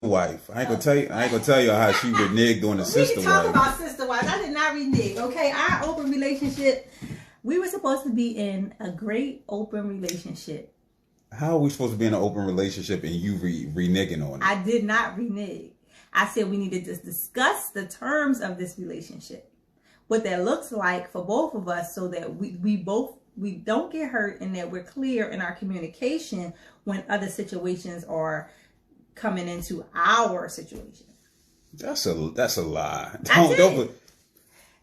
wife. I ain't gonna tell you. I ain't gonna tell you how she reneged on the We sister can talk wife. about sister wives. I did not renege. Okay, our open relationship. We were supposed to be in a great open relationship. How are we supposed to be in an open relationship and you reneging on it? I did not renege. I said we need to just discuss the terms of this relationship, what that looks like for both of us, so that we don't get hurt and that we're clear in our communication when other situations are coming into our situation. That's a lie.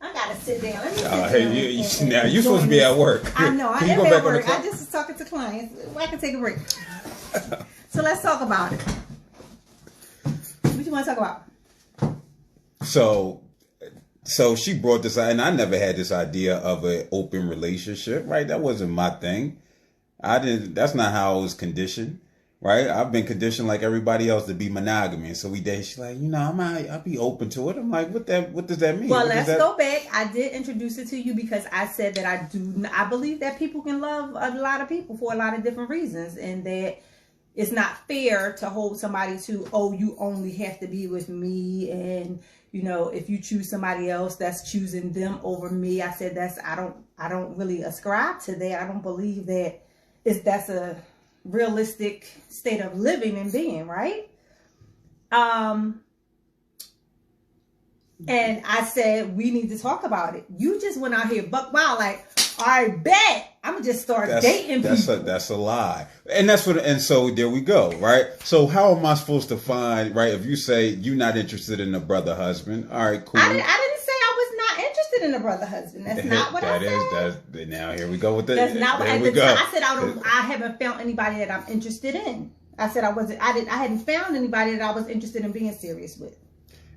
I gotta sit down. Let me sit down. Now you're supposed to be at work. I know. I am at work. I just was talking to clients. I can take a break. So let's talk about it. What you want to talk about? So she brought this out, and I never had this idea of an open relationship, right? That wasn't my thing. That's not how I was conditioned, right? I've been conditioned like everybody else to be monogamy. So she's like, I'll be open to it. I'm like, what does that mean? Well, let's go back. I did introduce it to you because I said that I believe that people can love a lot of people for a lot of different reasons, and that it's not fair to hold somebody to, oh, you only have to be with me, and if you choose somebody else, that's choosing them over me. I said I don't really ascribe to that. I don't believe that that's a realistic state of living and being, right? And I said we need to talk about it. You just went out here buck wild like, all right, bet I'm gonna just start dating people. That's a lie, and so there we go, right? So how am I supposed to find, right? If you say you're not interested in a brother husband, all right, cool. I didn't say I was not interested in a brother husband. That's not what I said. Now here we go with that. That's not what I said. I said I haven't found anybody that I'm interested in. I said I hadn't found anybody that I was interested in being serious with.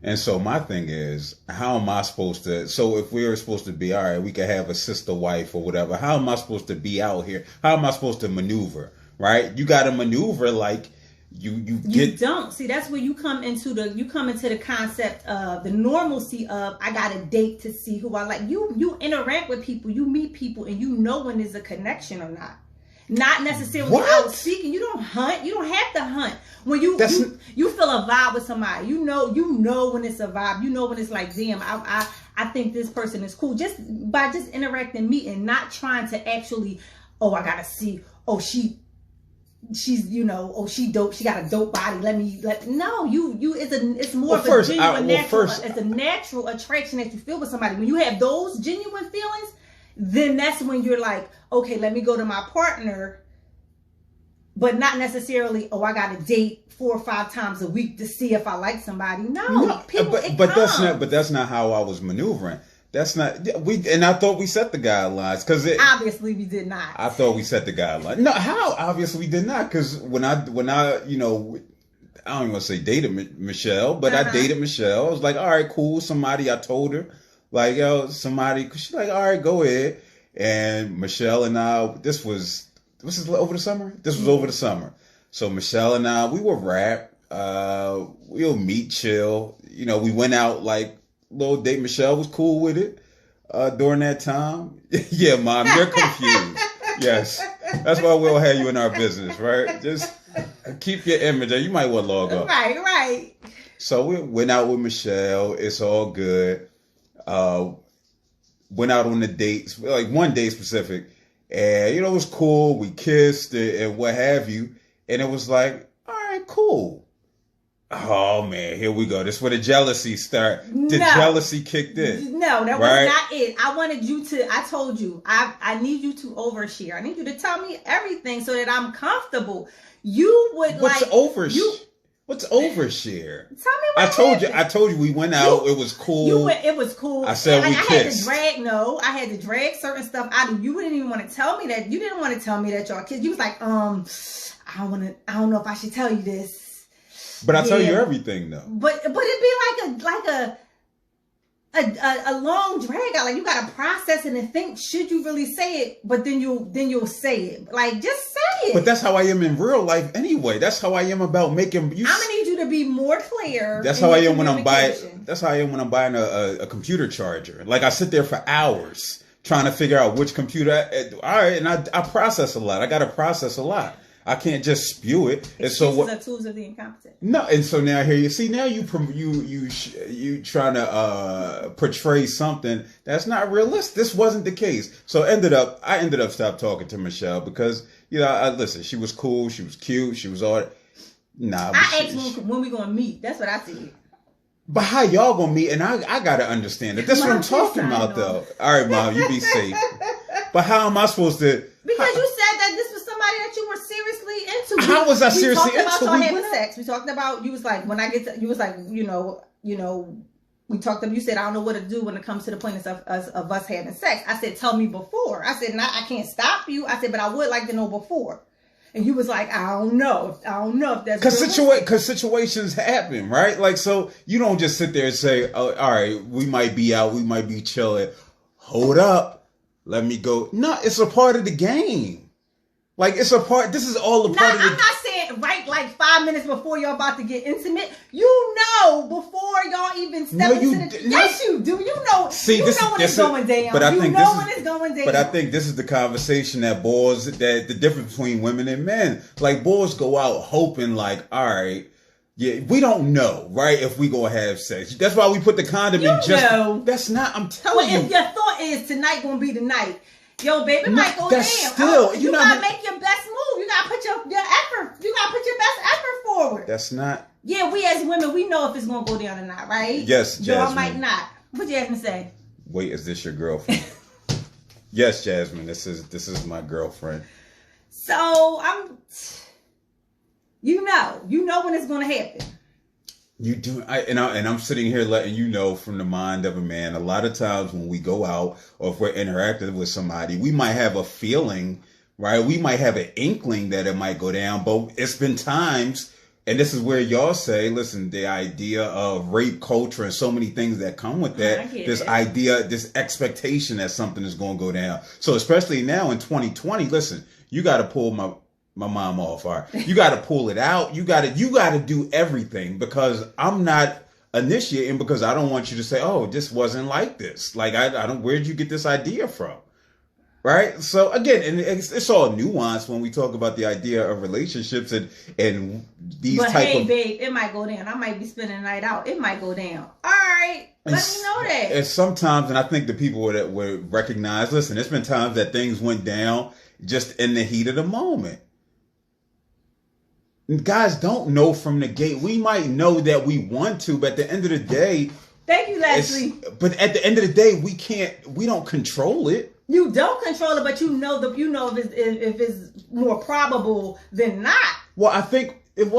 And so my thing is, how am I supposed to, so if we were supposed to be, all right, we could have a sister wife or whatever, how am I supposed to be out here? How am I supposed to maneuver, right? You got to maneuver like you don't. See, that's where you come into the concept of the normalcy of, I got to date to see who I like. You interact with people, you meet people, and you know when there's a connection or not. Not necessarily out seeking. You don't hunt. You don't have to hunt. When you feel a vibe with somebody, you know when it's a vibe. You know when it's like, damn, I think this person is cool. Just by interacting, meeting, not trying to actually, oh, I gotta see, oh, she's she dope. She got a dope body. It's more of a genuine natural. It's a natural attraction that you feel with somebody. When you have those genuine feelings, then that's when you're like, okay, let me go to my partner, but not necessarily, oh, I got to date 4 or 5 times a week to see if I like somebody. But that's not how I was maneuvering. That's not and I thought we set the guidelines because obviously we did not. I thought we set the guidelines. No, how? Obviously we did not, because when I I don't even want to say dated Michelle, but I dated Michelle. I was like, all right, cool. Somebody, I told her. Like, somebody, cause she's like, all right, go ahead. And Michelle and I, this was over the summer? This was over the summer. So Michelle and I, we would rap, we'll meet, chill. We went out like little date. Michelle was cool with it, during that time. Yeah, Mom, you're confused. Yes. That's why we'll have you in our business, right? Just keep your image. You might want to log off. Right. So we went out with Michelle. It's all good. Went out on the dates, like one day specific, and it was cool. We kissed and what have you, and it was like, all right, cool. Oh man, here we go. This is where the jealousy jealousy kicked in. No, that was not it. I told you, I need you to overshare. I need you to tell me everything so that I'm comfortable. What's overshare? What's overshare? Tell me what I told you we went out. It was cool. It was cool. I said we kissed. I had to drag certain stuff out of you. You didn't even want to tell me that. You didn't want to tell me that y'all kissed. You was like, I don't know if I should tell you this. But I tell you everything though. But it'd be like a long drag out. Like, you gotta process it and think, should you really say it? But then you'll say it. Like, just say it. But that's how I am in real life anyway. That's how I am about making you. I'm gonna need you to be more clear. That's how I am when I'm buying. That's how I am when I'm buying a computer charger. Like, I sit there for hours trying to figure out which computer. All right, and I process a lot. I gotta process a lot. I can't just spew it. And so what? Are tools of the incompetent. No, and so now here you see now you trying to portray something that's not realistic. This wasn't the case. So I ended up stopped talking to Michelle because listen, she was cool, she was cute, she was all. Nah, I asked when we gonna meet. That's what I said. But how y'all gonna meet? And I gotta understand that. That's what I'm talking about, though. All right, Mom, you be safe. But how am I supposed to? Because you said that this was somebody that you were seriously into. How was I seriously into? We talked about y'all having sex. We talked about, you was like, when I get to, you was like, we talked about, you said, I don't know what to do when it comes to the point of us having sex. I said, tell me before. I said, I can't stop you. I said, but I would like to know before. And you was like, I don't know if that's because situations happen, right? Like, so you don't just sit there and say, oh, all right, we might be out, we might be chilling. Hold up, let me go. No, it's a part of the game. Like, it's a part. This is all a part of the. I'm not saying right like 5 minutes before y'all about to get intimate. You know before y'all even step into the. Yes, you do. You know. See, when it's going down. But I think when it's going down. But I think this is the conversation that the difference between women and men. Like, boys go out hoping, like, all right, yeah, we don't know, right? If we gonna have sex, that's why we put the condom in. That's not. I'm telling you. If your thought is tonight gonna be the night. Yo, baby, might go down. Still, you gotta make your best move. You gotta put your effort. You gotta put your best effort forward. That's not. Yeah, we as women, we know if it's gonna go down or not, right? Yes, Jasmine. Y'all might not. What Jasmine say? Wait, is this your girlfriend? Yes, Jasmine. This is my girlfriend. So you know when it's gonna happen. You do, and I'm sitting here letting you know from the mind of a man. A lot of times when we go out or if we're interacting with somebody, we might have a feeling, right? We might have an inkling that it might go down, but it's been times, and this is where y'all say, listen, the idea of rape culture and so many things that come with that, this expectation that something is going to go down. So especially now in 2020, listen, you got to pull my mom off. All right. You got to pull it out. You got to do everything because I'm not initiating because I don't want you to say, oh, this wasn't like this. Like, I don't, where'd you get this idea from? Right. So again, and it's all nuanced when we talk about the idea of relationships and these babe, it might go down. I might be spending the night out. It might go down. All right. Let me know that. And sometimes, and I think the people would recognize, listen, there's been times that things went down just in the heat of the moment. Guys don't know from the gate. We might know that we want to, but at the end of the day, thank you, Leslie. But at the end of the day, we don't control it. You don't control it, but you know if it's more probable than not. Well, I think if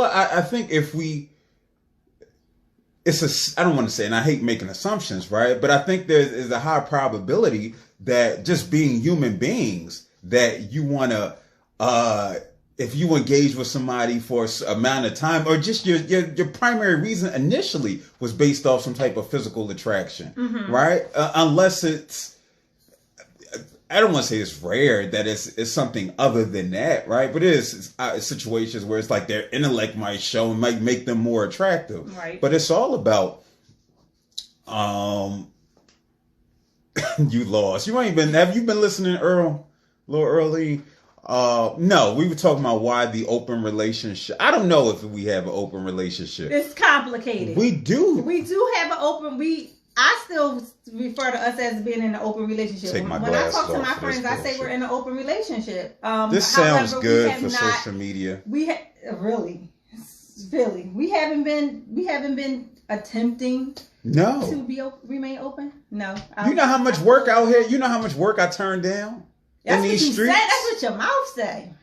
we, I don't want to say, and I hate making assumptions, right? But I think there is a high probability that just being human beings, that you want to, if you engage with somebody for an amount of time, or just your primary reason initially was based off some type of physical attraction, right? Unless it's, I don't want to say it's rare that it's something other than that, right? But it is situations where it's like their intellect might show and might make them more attractive, right? But it's all about, you lost. Have you been listening, Earl? Little early. No, we were talking about why the open relationship. I don't know if we have an open relationship. It's complicated. We do. We do have an open. I still refer to us as being in an open relationship. When I talk to my friends, I say we're in an open relationship. This sounds good for social media. Really, we haven't been attempting. No. To remain open. No. You know how much work out here. You know how much work I turned down. That's in these streets. That's what your mouth say.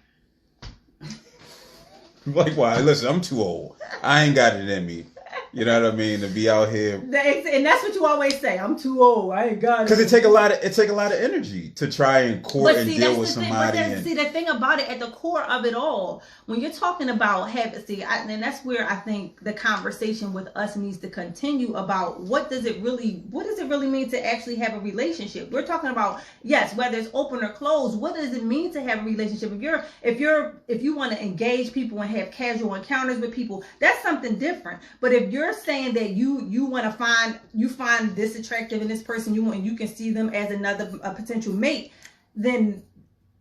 Like, why? Listen, I'm too old. I ain't got it in me. You know what I mean? To be out here, and that's what you always say. I'm too old. I ain't got it. Because it take a lot of energy to try and court and deal with somebody. See, the thing about it, at the core of it all, when you're talking about habits, and that's where I think the conversation with us needs to continue about what does it really mean to actually have a relationship? We're talking about, yes, whether it's open or closed. What does it mean to have a relationship? If you want to engage people and have casual encounters with people, that's something different. But if you're saying that you want to find this attractive in this person, you can see them as a potential mate, then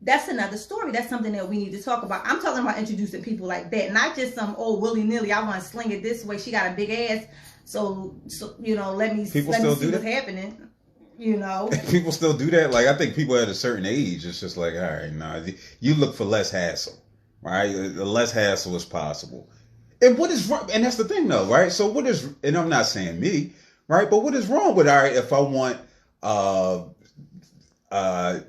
that's another story. That's something that we need to talk about. I'm talking about introducing people like that, not just some old willy-nilly, I want to sling it this way, she got a big ass, so you know, let me see what's happening. You know, people still do that. Like, I think people at a certain age, it's just like, all right, nah, you look for less hassle, right? The less hassle is possible. And what is wrong? And that's the thing, though, right? So what is? And I'm not saying me, right? But what is wrong with, all right, if I want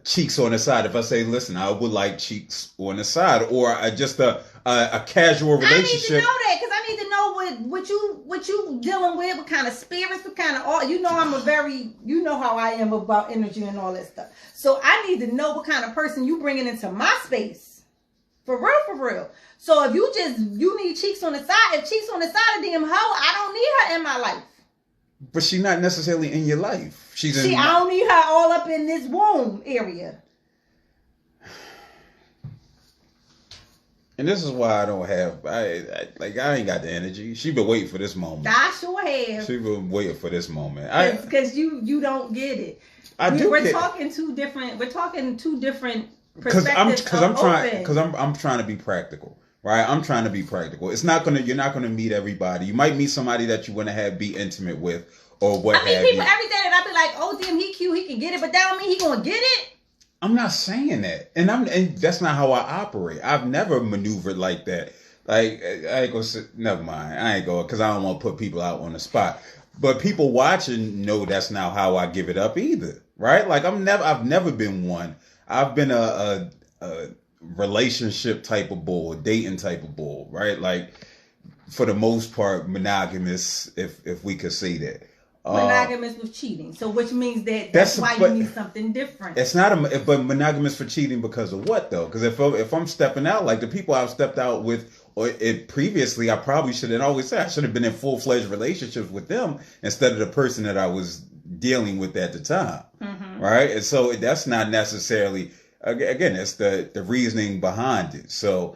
cheeks on the side? If I say, listen, I would like cheeks on the side, or just a casual relationship. I need to know that, because I need to know what you dealing with, what kind of spirits, what kind of all. You know, you know how I am about energy and all that stuff. So I need to know what kind of person you bringing into my space, for real. So if you need cheeks on the side, if cheeks on the side of damn hoe, I don't need her in my life. But she's not necessarily in your life. I don't need her all up in this womb area. And this is why I don't have, I ain't got the energy. She been waiting for this moment. I sure have. She been waiting for this moment. Because you don't get it. We're talking two different perspectives. Because I'm trying to be practical. Right, I'm trying to be practical. You're not gonna meet everybody. You might meet somebody that you want to be intimate with, or what have you. I meet people every day that I be like, oh damn, he cute, he can get it, but that don't mean he gonna get it. I'm not saying that, and that's not how I operate. I've never maneuvered like that. Like, I ain't gonna say, never mind. I ain't going, because I don't want to put people out on the spot. But people watching know that's not how I give it up either. Right? Like, I've never been one. I've been a relationship type of bull, dating type of bull, right? Like, for the most part, monogamous, if we could say that. Monogamous with cheating, so which means that's why you need something different. It's not but monogamous for cheating because of what though? Because if I'm stepping out, like the people I've stepped out with, or previously, I probably should have always said I should have been in full-fledged relationships with them instead of the person that I was dealing with at the time, right? And so that's not necessarily. Again, it's the reasoning behind it. So,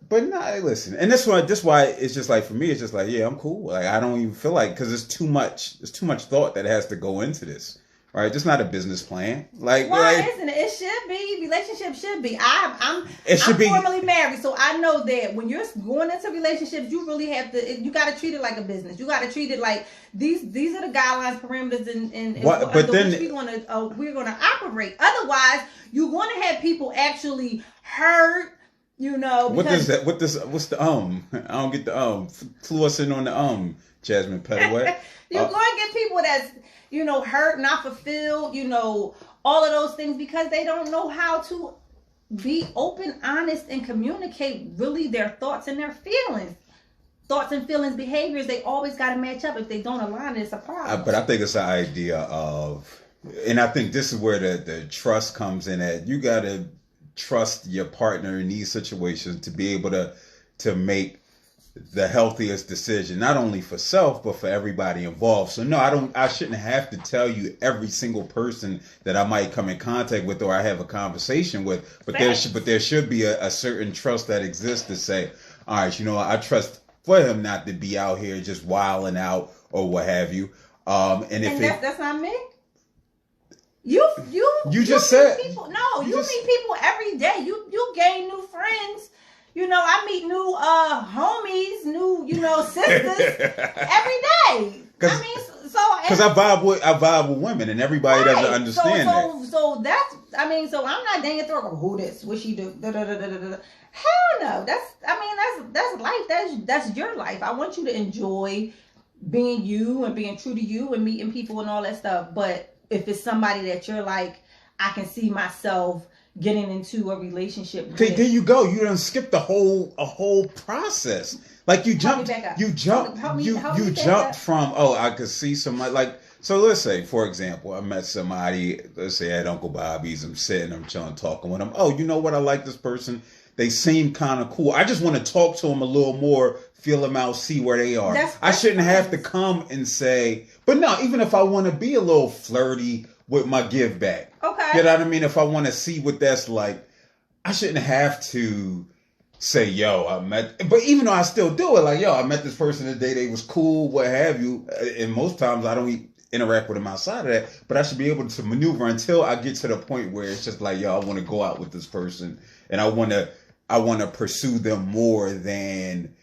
but nah, listen, and that's why it's just like, for me, it's just like, yeah, I'm cool. Like, I don't even feel like, because it's too much thought that has to go into this, right? It's not a business plan. Like, why isn't it? It should be. Relationship should be. I'm formally married, so I know that when you're going into relationships, you really have to. You got to treat it like a business. You got to treat it like these are the guidelines, parameters, and but then we're gonna operate. Otherwise, you're gonna have people actually hurt. You know, what is that? What's the I don't get the Clue us in on the Jasmine Pettaway. You're going to get people that's hurt, not fulfilled. All of those things, because they don't know how to be open, honest, and communicate really their thoughts and their feelings. Thoughts and feelings, behaviors, they always got to match up. If they don't align, it's a problem. But I think it's the idea of, and I think this is where the trust comes in at. You got to trust your partner in these situations to be able to make the healthiest decision, not only for self, but for everybody involved. So no, I shouldn't have to tell you every single person that I might come in contact with or I have a conversation with, but there should be a certain trust that exists to say, all right, I trust for him not to be out here just wilding out or what have you. That's not me. You just said people. No, you meet people every day. You gain new friends. I meet new homies, new sisters every day. Because I vibe with women, and everybody doesn't understand that. So I'm not dangling through. Who this? What she do? Hell no. That's life. That's your life. I want you to enjoy being you and being true to you and meeting people and all that stuff. But if it's somebody that you're like, I can see myself getting into a relationship with. There you go. You done skipped a whole process. Like you jumped from, I could see somebody like, so let's say, for example, I met somebody, let's say at Uncle Bobby's, I'm sitting, I'm chilling, talking with them. Oh, you know what? I like this person. They seem kind of cool. I just want to talk to them a little more, feel them out, see where they are. I shouldn't have to come and say, but no, even if I want to be a little flirty with my give back. Okay. You know what I mean? If I want to see what that's like, I shouldn't have to say, but even though I still do it, like, I met this person today, they was cool, what have you. And most times I don't interact with him outside of that, but I should be able to maneuver until I get to the point where it's just like, yo, I want to go out with this person and I want to pursue them more than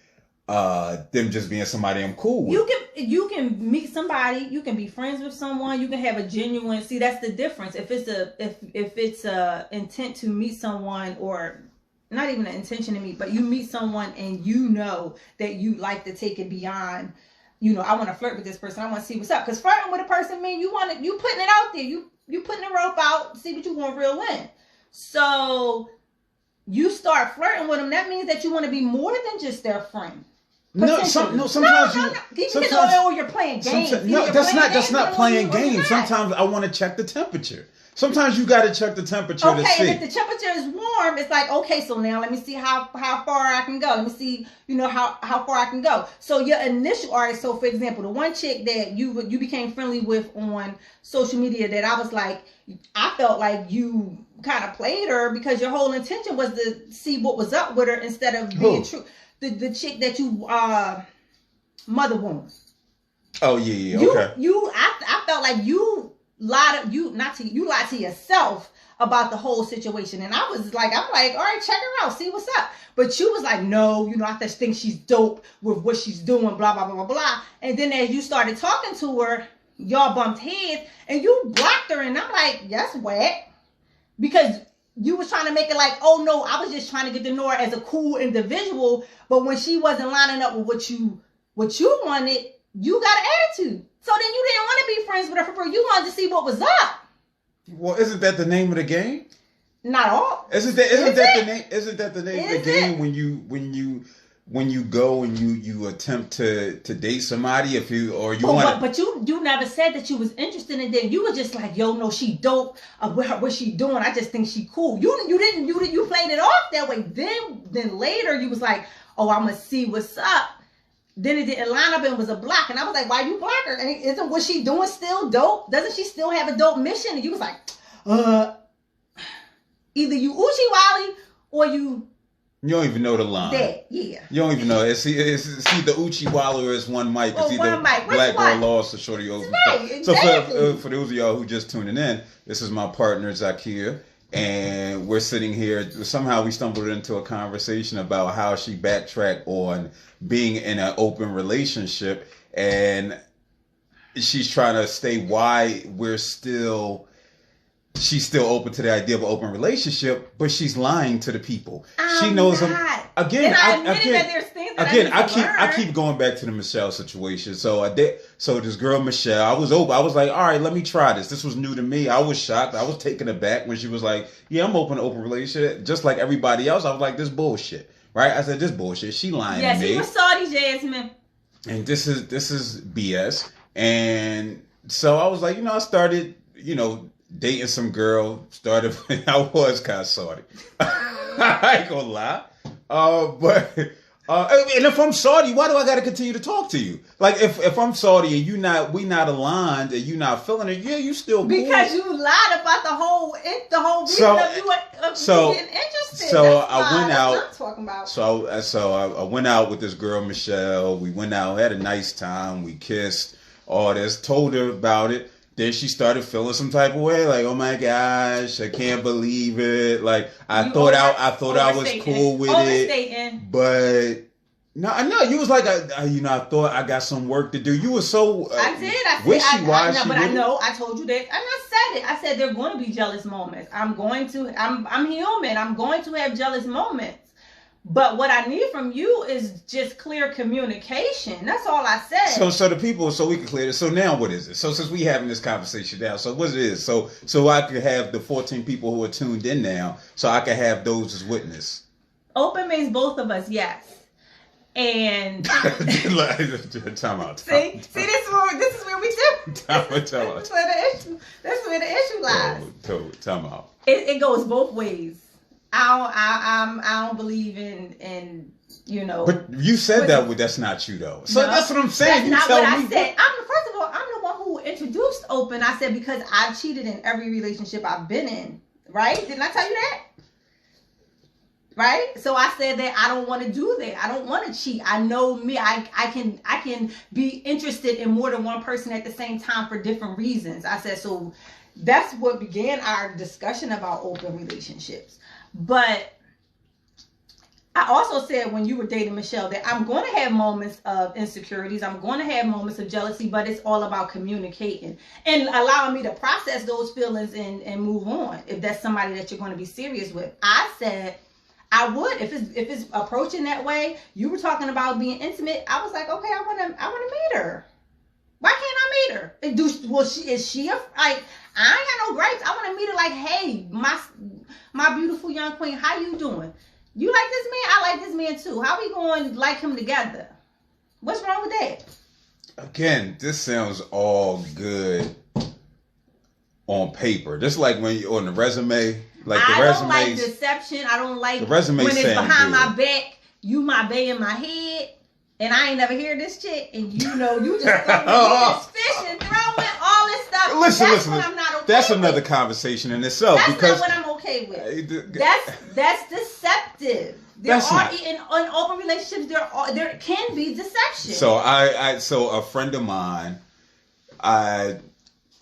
them just being somebody I'm cool with. You can meet somebody, you can be friends with someone, you can have a genuine, see, that's the difference. If it's a intent to meet someone, or not even an intention to meet, but you meet someone and you know that you like to take it beyond, I want to flirt with this person, I want to see what's up. Because flirting with a person means you putting it out there, you putting the rope out, see what you want reel in. So you start flirting with them, that means that you want to be more than just their friend. Sometimes you're playing games. That's not playing games. Sometimes I want to check the temperature. Sometimes you got to check the temperature to see. Okay, if the temperature is warm, it's like, okay, so now let me see how far I can go. Let me see, how far I can go. So your initial, all right, so for example, the one chick that you became friendly with on social media that I was like, I felt like you kind of played her because your whole intention was to see what was up with her instead of being true. The chick that you mother wound. Oh yeah, okay. I felt like you lied to yourself about the whole situation, and I'm like, all right, check her out, see what's up. But you was like, no, I just think she's dope with what she's doing, blah blah blah blah blah. And then as you started talking to her, y'all bumped heads, and you blocked her, and I'm like, that's whack, because you was trying to make it like, oh no, I was just trying to get to know her as a cool individual. But when she wasn't lining up with what you wanted, you got an attitude. So then you didn't want to be friends with her for real. You wanted to see what was up. Well, isn't that the name of the game? Not all. Isn't that the name of the game when you go and you attempt to date somebody but you never said that you was interested in them. You were just like, yo, no, she dope. What she doing? I just think she cool. You played it off that way. Then later you was like, oh, I'm gonna see what's up. Then it didn't line up and it was a block, and I was like, why you block her? And isn't what she doing still dope? Doesn't she still have a dope mission? And you was like, either you Uchi Wally or you. You don't even know the line. Yeah. You don't even know. It's either Uchi Wally or it's one mic. It's either Black Girl Lost or Shorty Open. Right, exactly. So for those of y'all who just tuning in, this is my partner Zakia, and we're sitting here. Somehow we stumbled into a conversation about how she backtracked on being in an open relationship, and she's trying to stay why she's still open to the idea of an open relationship, but she's lying to the people. She knows them again. I keep going back to the Michelle situation. So this girl Michelle, I was like, all right, let me try this. This was new to me. I was shocked. I was taken aback when she was like, yeah, I'm open to open relationship, just like everybody else. I was like, this bullshit, right? I said, this bullshit. She lying to me. Yes, he was Saudi Jasmine. And this is BS. And so I was like, I started, dating some girl, I was kind of salty. I ain't gonna lie. But and if I'm salty, why do I gotta continue to talk to you? Like if I'm salty and we not aligned and you not feeling it, yeah, you still cool. Because you lied about the whole reason of you being interested. So I went out. I'm talking about. So I went out with this girl Michelle. We went out, had a nice time. We kissed. All this. Told her about it. Then she started feeling some type of way, like, oh my gosh, I can't believe it. Like I thought I was cool with it, but no, you was like, I thought I got some work to do. You were so I did. wishy-washy. I told you that, and I said it. I said there are going to be jealous moments. I'm human. I'm going to have jealous moments. But what I need from you is just clear communication. That's all I said. So the people, so we can clear this. So now what is it? So since we having this conversation now, so what it is? So I could have the 14 people who are tuned in now, so I could have those as witness. Open means both of us, yes. And time out. See, this is where we do. Time out. That's where the issue lies. Time out. It goes both ways. I don't believe in But you said that's not you though. So no, that's what I'm saying. That's not what I said. First of all, I'm the one who introduced open. I said because I've cheated in every relationship I've been in. Right? Didn't I tell you that? Right? So I said that I don't want to do that. I don't want to cheat. I know me. I can be interested in more than one person at the same time for different reasons. I said, so that's what began our discussion about open relationships. But I also said when you were dating Michelle that I'm going to have moments of insecurities. I'm going to have moments of jealousy, but it's all about communicating and allowing me to process those feelings and move on. If that's somebody that you're going to be serious with. I said I would if it's approaching that way. You were talking about being intimate. I was like, okay, I want to meet her. Why can't I meet her? Is she like, I ain't got no gripes. I want to meet her like, hey, my beautiful young queen, how you doing? You like this man? I like this man too. How we going to like him together? What's wrong with that? Again, this sounds all good on paper. Just like when you're on the resume. Like the I don't like deception. I don't like the resume when it's behind good. my back. You my bae in my head. And I ain't never hear this chick. And you know, you just fishing, throwing all this stuff. Listen. I'm not okay that's with. Another conversation in itself. That's because not what I'm okay with. That's deceptive. In open relationships, there can be deception. So so a friend of mine,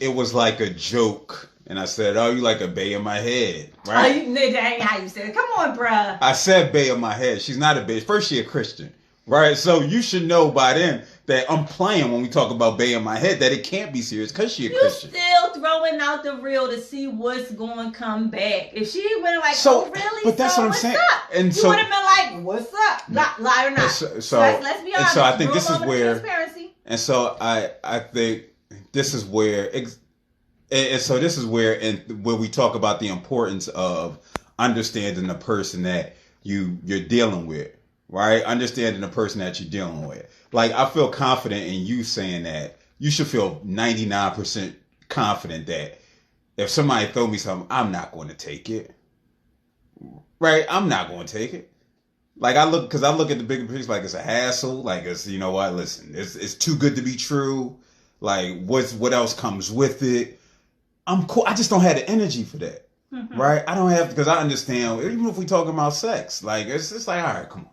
it was like a joke. And I said, oh, you like a bae in my head, right? That ain't how you said it. Come on, bruh. I said bae in my head. She's not a bae. First, she a Christian. Right, so you should know by then that I'm playing when we talk about bae in my head, that it can't be serious because she a Christian. You still throwing out the real to see what's going to come back. If she went like, oh really? But that's what I'm saying. Up? And you would have been like, what's up? Lie or not? So let's be honest. So I think this is where, and so I think this is where, and so this is where, and where we talk about the importance of understanding the person that you're dealing with. Right? Understanding the person that you're dealing with. Like, I feel confident in you saying that. You should feel 99% confident that if somebody throw me something, I'm not going to take it. Right? I'm not going to take it. Like, I look at the bigger picture like it's a hassle. Like, it's, you know what, listen, it's too good to be true. Like, what else comes with it? I'm cool. I just don't have the energy for that. Mm-hmm. Right? I don't have, because I understand, even if we talking about sex, like, it's like, all right, come on.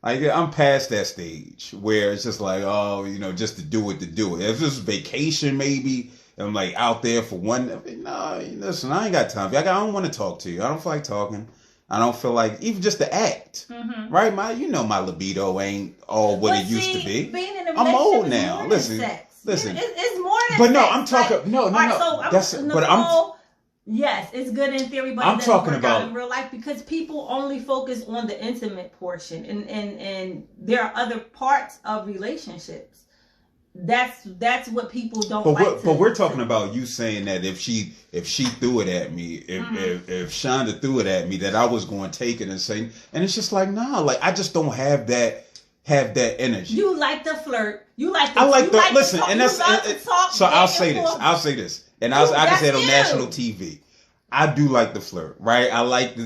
Like, I'm past that stage where it's just like, oh, you know, just to do it. If this is vacation, maybe, and I'm like out there for one, no, listen, I ain't got time for you. I don't want to talk to you. I don't feel like talking. I don't feel like, even just to act, right? My libido ain't all what it used to be. Being in a I'm old now. Listen. It's more than but no, sex. I'm talking, like, no. Yes, it's good in theory, but I'm it doesn't talking work about out in real life because people only focus on the intimate portion, and there are other parts of relationships. That's what people don't like. But we're talking about you saying that if she threw it at me, if Shonda threw it at me, that I was going to take it and say, and it's just like, nah, like I just don't have that energy. You like the flirt. Listen, talk, and that's so I'll say this. And I can say it on national TV. I do like the flirt, right? I like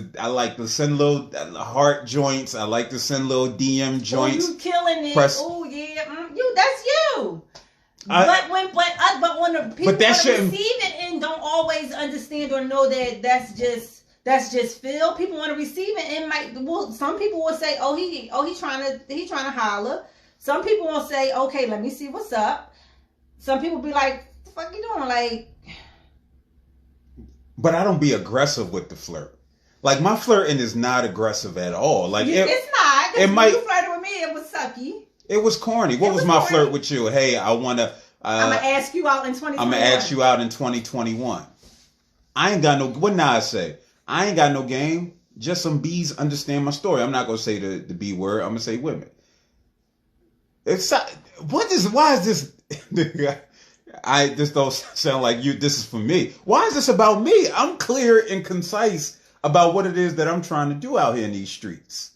to send little heart joints. I like to send little DM joints. Oh, you killing it? Oh yeah, that's you. But when the people want to receive it and don't always understand or know that that's just Phil. People want to receive it and some people will say, oh he trying to holler. Some people will say, okay, let me see what's up. Some people be like, what the fuck you doing? Like. But I don't be aggressive with the flirt. Like, my flirting is not aggressive at all. Like, it's not. When you flirted with me, it was sucky. It was corny. What was my flirt with you? Hey, I'm going to ask you out in 2021. I'm going to ask you out in 2021. I ain't got no, what Nas say? I ain't got no game. Just some bees understand my story. I'm not going to say the B word. I'm going to say women. Why is this? This don't sound like you. This is for me. Why is this about me? I'm clear and concise about what it is that I'm trying to do out here in these streets.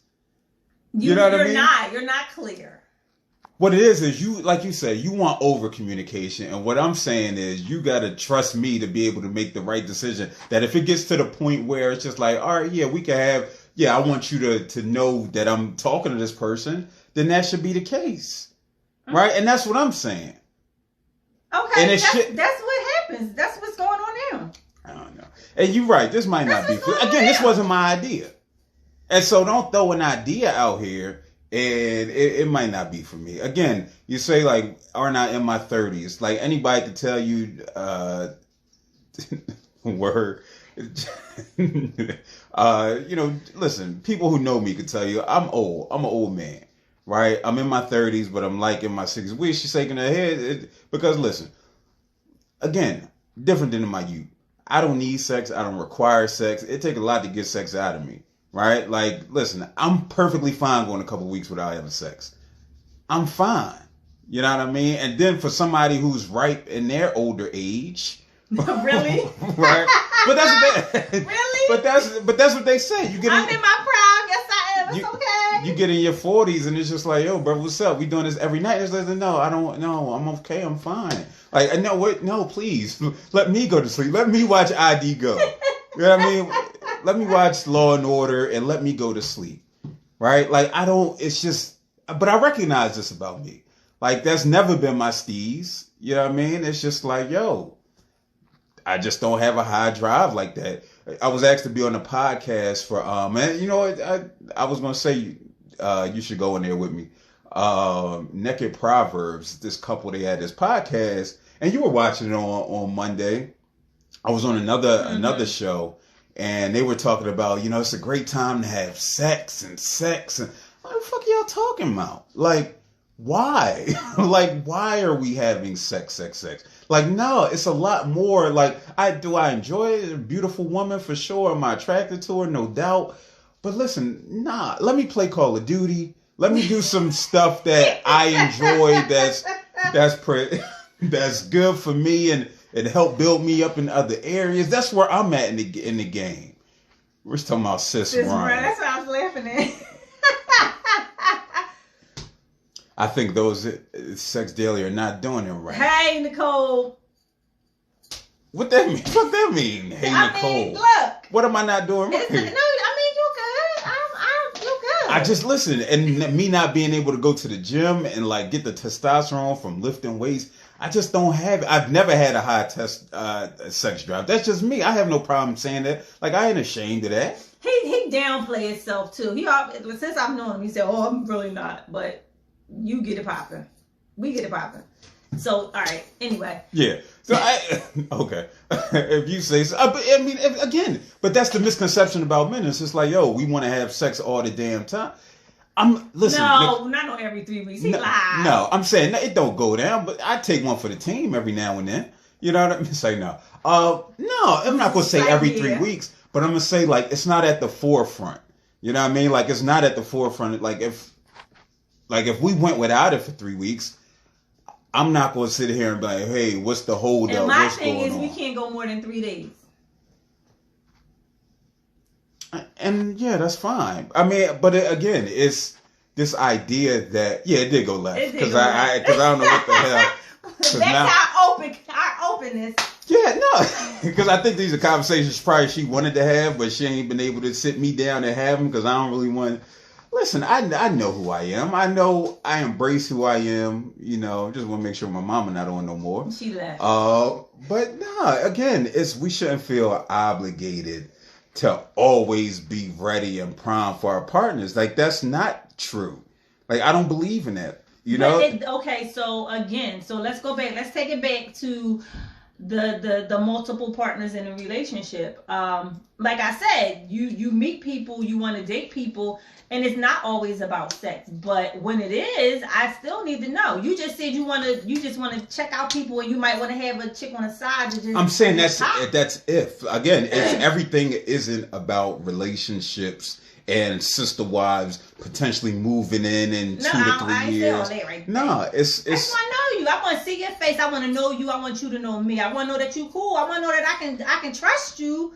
You know what I mean? You're not clear. What it is you, like you said, you want over communication. And what I'm saying is you got to trust me to be able to make the right decision. That if it gets to the point where it's just like, all right, yeah, we can have, I want you to know that I'm talking to this person, then that should be the case. Mm-hmm. Right? And that's what I'm saying. Okay, that's what happens. That's what's going on now. I don't know. And you're right. This might not be. Again, this wasn't my idea. And so don't throw an idea out here and it might not be for me. Again, you say like, aren't I in my 30s? Like anybody could tell you, word. Listen, people who know me could tell you I'm old. I'm an old man, right? I'm in my 30s, but I'm like in my 60s. She's shaking her head because listen, again, different than in my youth. I don't need sex. I don't require sex. It takes a lot to get sex out of me, right? Like, listen, I'm perfectly fine going a couple weeks without having sex. I'm fine. You know what I mean? And then for somebody who's ripe in their older age, really? Right? But that's what they really. But that's what they say. You get. I'm in my prime. Yes, I am. It's okay. You get in your 40s and it's just like, yo, bro, what's up? We doing this every night. It's like, no, I don't. No, I'm okay. I'm fine. Like, no, wait, no, please, let me go to sleep. Let me watch ID Go. You know what I mean? Let me watch Law and Order and let me go to sleep. Right? Like, I don't. It's just. But I recognize this about me. Like, that's never been my steez. You know what I mean? It's just like, yo. I just don't have a high drive like that. I was asked to be on a podcast for man, you know, I was gonna say you should go in there with me. Naked Proverbs, this couple, they had this podcast, and you were watching it on Monday. I was on another show, and they were talking about, you know, it's a great time to have sex and what the fuck y'all talking about? Like, why? Like, why are we having sex? Like, no, it's a lot more. Like, I enjoy it? A beautiful woman for sure. Am I attracted to her? No doubt. But listen, nah, let me play Call of Duty. Let me do some stuff that I enjoy that's good for me and help build me up in other areas. That's where I'm at in the game. We're just talking about sis Ryan. That's what I was laughing at. I think those Sex Daily are not doing it right. Hey, Nicole. What that mean? What that mean? Hey, Nicole. Mean, look. What am I not doing right? No, I mean, you're good. You're good. I just listen, and me not being able to go to the gym and like get the testosterone from lifting weights. I just don't have it. I've never had a high sex drive. That's just me. I have no problem saying that. Like, I ain't ashamed of that. He downplay himself too. Since I've known him, he said, "Oh, I'm really not," but. You get it popping. We get it popping. So, all right. Anyway. Yeah. So, okay. If you say so. I mean, again, but that's the misconception about men. It's just like, yo, we want to have sex all the damn time. Listen. No, not on every 3 weeks. He lies. No, I'm saying it don't go down, but I take one for the team every now and then. You know what I mean? Say no. No, I'm not going to say every 3 weeks, but I'm going to say, like, it's not at the forefront. You know what I mean? Like, it's not at the forefront. Like, if we went without it for 3 weeks, I'm not going to sit here and be like, hey, what's the hold up? And my thing is, we can't go more than 3 days. And yeah, that's fine. I mean, but again, it's this idea that, yeah, it did go left. Because I don't know what the hell. That's our openness. Yeah, no. Because I think these are conversations probably she wanted to have, but she ain't been able to sit me down and have them because I don't really want. Listen, I know who I am. I know I embrace who I am. You know, just want to make sure my mama not on no more. She left. But nah, again, we shouldn't feel obligated to always be ready and prime for our partners. Like, that's not true. Like, I don't believe in that. You know? Okay, so again, let's go back. Let's take it back to the multiple partners in a relationship. Like I said, you meet people, you want to date people, and it's not always about sex. But when it is, I still need to know. You just said you just want to check out people, and you might want to have a chick on the side. I'm saying that's if again, it's everything isn't about relationships and sister wives potentially moving in 2 to 3 years. No, it's. I just want to know you. I want to see your face. I want to know you. I want you to know me. I want to know that you cool. I want to know that I can trust you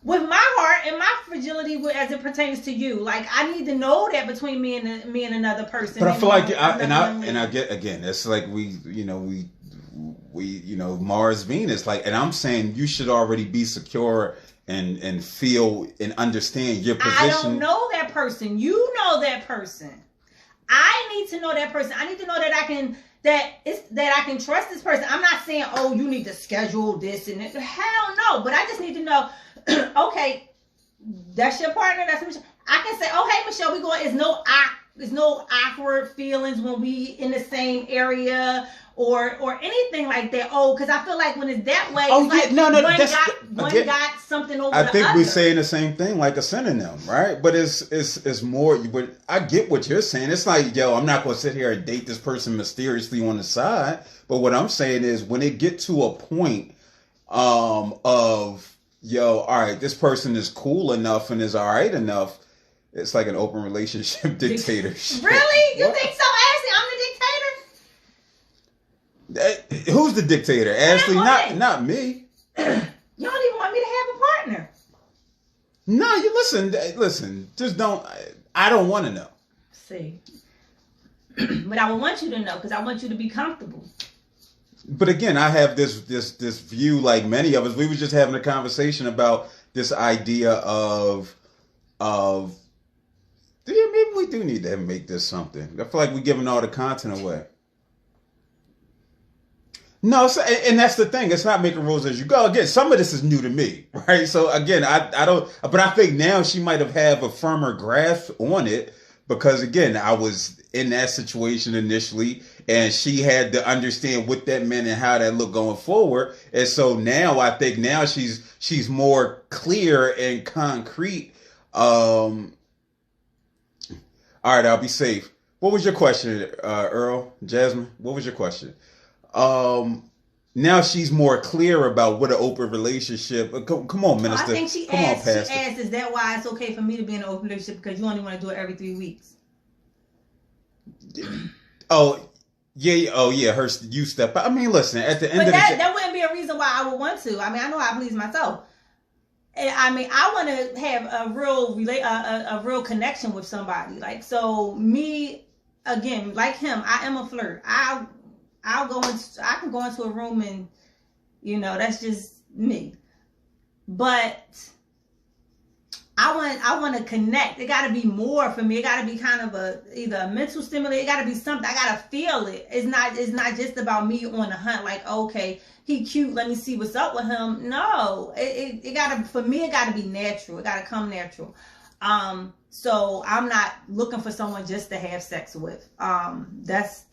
with my heart and my fragility as it pertains to you. Like, I need to know that between me and another person. But I feel like I get, again, it's like we Mars Venus, like, and I'm saying you should already be secure and feel and understand your position. I don't know that person. You know that person. I need to know that person. I need to know that I can trust this person. I'm not saying, oh, you need to schedule this and that. Hell no. But I just need to know, okay, that's your partner. That's what I can say, oh, hey, Michelle, we going, there's no awkward feelings when we in the same area or anything like that. Oh, because I feel like when it's that way, Oh, it's yeah, like no, one got something over I the think other. we're saying the same thing, like a synonym, right? But it's more. But I get what you're saying. It's like, yo, I'm not going to sit here and date this person mysteriously on the side. But what I'm saying is, when it get to a point of, yo, all right, this person is cool enough and is all right enough. It's like an open relationship dictatorship. Really? You What? think so, Ashley? I'm the dictator? Who's the dictator? Ashley, not me. You don't even want me to have a partner. No, you listen. Just don't. I don't want to know. See. But I would want you to know because I want you to be comfortable. But again, I have this view, like many of us. We were just having a conversation about this idea of yeah, maybe we do need to make this something. I feel like we're giving all the content away. No, and that's the thing. It's not making rules as you go. Again, some of this is new to me, right? So again, I don't. But I think now she might have a firmer grasp on it because again, I was in that situation initially, and she had to understand what that meant and how that looked going forward. And so now I think now she's more clear and concrete. All right, I'll be safe. What was your question, Earl, Jasmine? What was your question? Now she's more clear about what an open relationship. Come on, Minister. I think she asked, is that why it's okay for me to be in an open relationship because you only want to do it every 3 weeks? Oh, yeah. Oh, yeah. You step out. I mean, listen, at the end of the day. That wouldn't be a reason why I would want to. I mean, I know I please myself. I mean, I want to have a real connection with somebody. Like, so me, again, like him, I am a flirt. I can go into a room and, that's just me. But I want to connect. It got to be more for me. It got to be kind of either a mental stimulator. It got to be something. I got to feel it. It's not just about me on the hunt. Like, okay, he cute. Let me see what's up with him. No, it got to, for me, it got to be natural. It got to come natural. So I'm not looking for someone just to have sex with. That's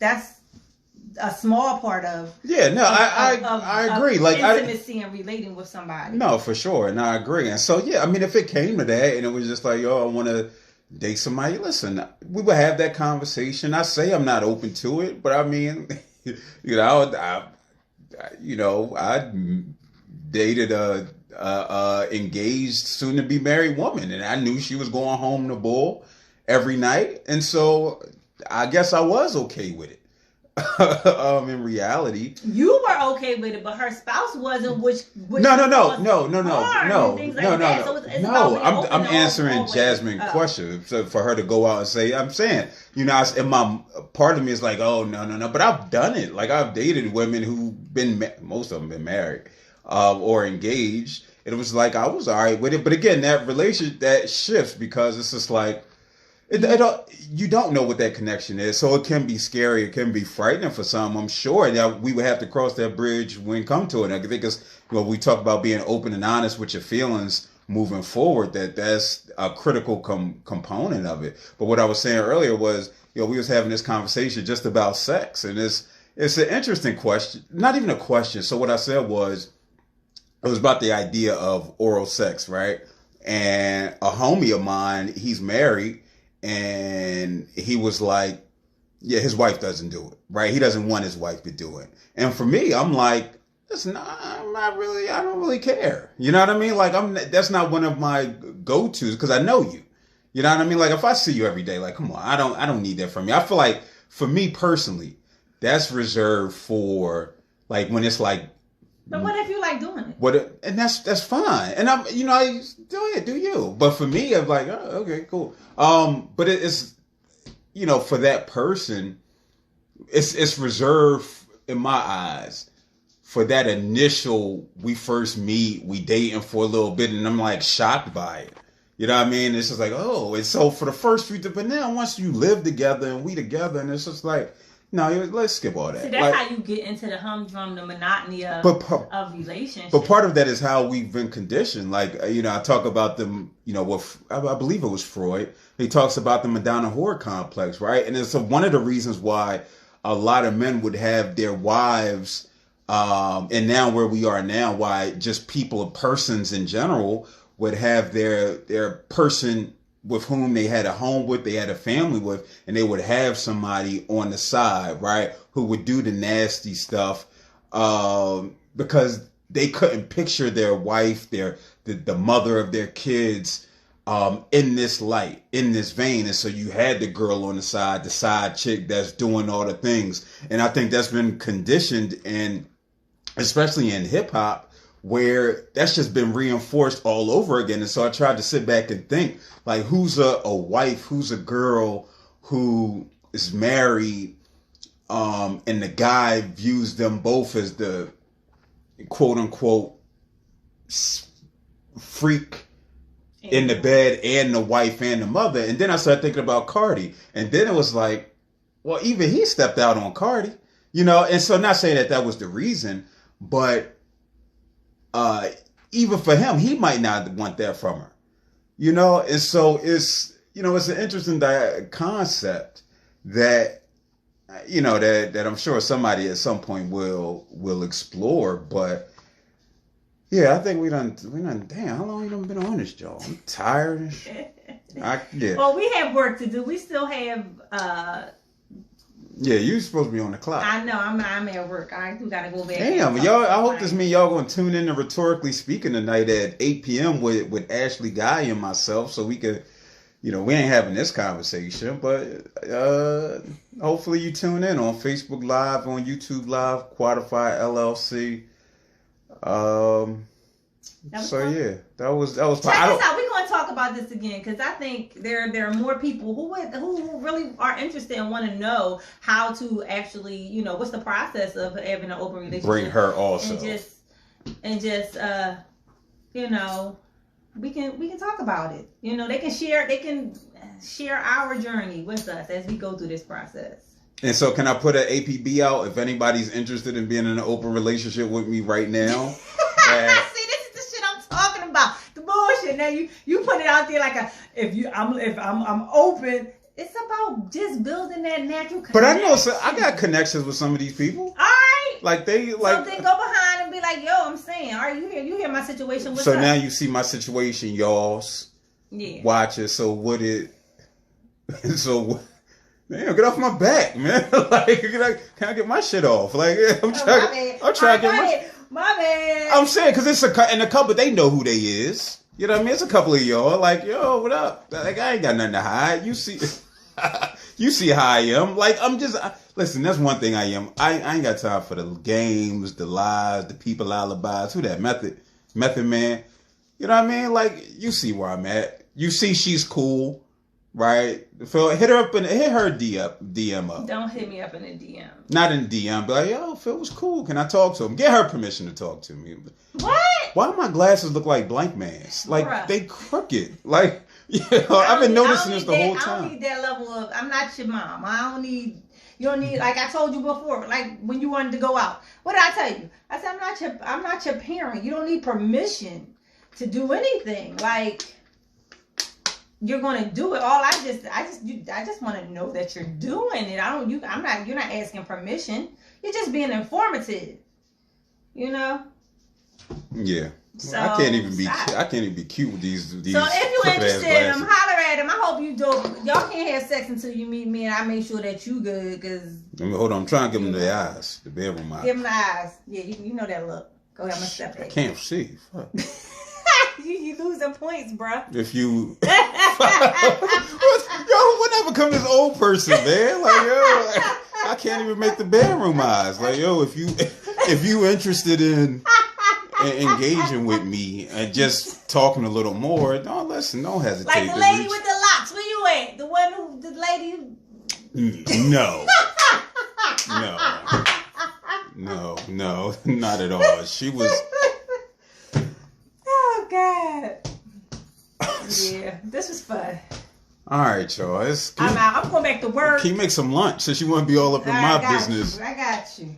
a small part of I agree. Like intimacy and relating with somebody. No, for sure, and I agree. And so yeah, I mean, if it came to that, and it was just like, I want to date somebody. Listen, we would have that conversation. I say I'm not open to it, but I mean, I dated a engaged, soon to be married woman, and I knew she was going home to bull every night, and so I guess I was okay with it. In reality, you were okay with it, but her spouse wasn't. No. I'm answering Jasmine's question. So for her to go out and say, I'm saying, and my part of me is like, oh no. But I've done it. Like I've dated women most of them been married or engaged, and it was like I was all right with it. But again, that shifts because it's just like. You don't know what that connection is, so it can be scary. It can be frightening for some. I'm sure that we would have to cross that bridge when come to it. I think it's we talk about being open and honest with your feelings moving forward. That's a critical component of it. But what I was saying earlier was, we was having this conversation just about sex, and it's an interesting question. Not even a question. So what I said was, it was about the idea of oral sex, right? And a homie of mine, he's married. And he was like, yeah, his wife doesn't do it, right? He doesn't want his wife to do it. And for me, I'm like, I don't really care. You know what I mean? Like, that's not one of my go-tos because I know you. You know what I mean? Like, if I see you every day, like, come on, I don't need that from you. I feel like, for me personally, that's reserved for, like, when it's like, but what if you like doing it? And that's fine. And I do it, do you? But for me, I'm like, oh, okay, cool. But it's, for that person, it's reserved in my eyes for that initial. We first meet, we dating for a little bit, and I'm like shocked by it. You know what I mean? It's just like, oh, and so for the first few, but now once you live together and we together, and it's just like, No, let's skip all that. See, that's how you get into the humdrum, the monotony of relationships. But part of that is how we've been conditioned. Like, I talk about them, I believe it was Freud. He talks about the Madonna whore complex, right? And it's one of the reasons why a lot of men would have their wives, and now where we are now, why just persons in general would have their person with whom they had a home with, they had a family with, and they would have somebody on the side, right, who would do the nasty stuff, because they couldn't picture their wife, the mother of their kids, in this light, in this vein. And so you had the girl on the side chick that's doing all the things. And I think that's been conditioned, and especially in hip hop, where that's just been reinforced all over again. And so I tried to sit back and think, like, who's a wife, who's a girl who is married, and the guy views them both as the quote unquote freak in the bed, and the wife and the mother. And then I started thinking about Cardi, and then it was like, well, even he stepped out on Cardi, and so not saying that was the reason, but even for him, he might not want that from her, and so it's an interesting concept that that I'm sure somebody at some point will explore. But yeah, I think we done. Damn, how long you done been on this, Joe? I'm tired. Yeah. Well, we have work to do. We still have. Yeah, you supposed to be on the clock. I know. I'm at work. I do gotta go back. Damn, y'all. I hope this means y'all gonna tune in to Rhetorically Speaking tonight at 8 p.m. with Ashley Guy and myself, so we could. We ain't having this conversation, but hopefully you tune in on Facebook Live, on YouTube Live, Quadify LLC. So fun. Yeah, that was. Check this out. We're going to talk about this again, because I think there are more people who really are interested and want to know how to actually, what's the process of having an open relationship. Bring her also, and just we can talk about it. They can share our journey with us as we go through this process. And so, can I put an APB out if anybody's interested in being in an open relationship with me right now? See, this is the shit I'm talking about. The bullshit. Now you put it out there like if I'm open. It's about just building that natural connection. But I know, I got connections with some of these people. All right. Like they like. So then go behind and be like, "Yo, I'm saying, all right, you hear my situation." What's so up? Now you see my situation, y'all's. Yeah. Watch it. So what it? So. Damn, get off my back, man. Like, can I get my shit off? Like, I'm trying to get my bad. I'm saying, because it's and a couple, they know who they is. You know what I mean? It's a couple of y'all, like, yo, what up? Like, I ain't got nothing to hide. You see, you see how I am. Like, listen, that's one thing I am. I ain't got time for the games, the lies, the people alibis. Who that? Method Man. You know what I mean? Like, you see where I'm at. You see she's cool. Right, Phil, hit her DM up. Don't hit me up in a DM. Not in DM, but like, yo, Phil was cool. Can I talk to him? Get her permission to talk to me. What? Why do my glasses look like blank man's? Like, bruh. They crooked. Like, I've been noticing this the whole time. I don't need that level of. I'm not your mom. I don't need. You don't need. Like I told you before. Like when you wanted to go out. What did I tell you? I said I'm not your parent. You don't need permission to do anything. Like. You're gonna do it. I just want to know that you're doing it. You're not asking permission. You're just being informative. Yeah. So, I can't even be cute with these. So if you're interested in them, holler at them. I hope you do. Y'all can't have sex until you meet me, and I make sure that you good. Cause hold on, I'm trying to give them the eyes, the bedroom eyes. Give them the eyes. Yeah, you know that look. Go ahead, I'm gonna step back. I can't see. Fuck. You losing points, bruh. If you, whatever come this old person, man. Like, yo, I can't even make the bedroom eyes. Like, yo, if you interested in engaging with me and just talking a little more, don't hesitate. Like the lady with the locks. Where you at? The lady. No, not at all. She was. God. Yeah, this was fun. All right, y'all. I'm out. I'm going back to work. Can you make some lunch since you want to be all up in my business? I got you.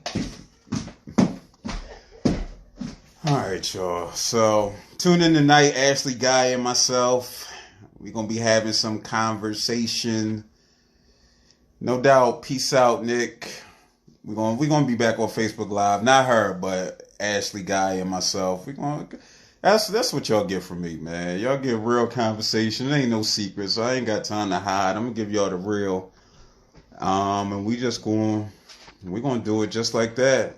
All right, y'all. So tune in tonight, Ashley Guy and myself. We're gonna be having some conversation. No doubt. Peace out, Nick. We're gonna be back on Facebook Live. Not her, but Ashley Guy and myself. That's what y'all get from me, man. Y'all get real conversation. It ain't no secrets. So I ain't got time to hide. I'm gonna give y'all the real. And we're gonna do it just like that.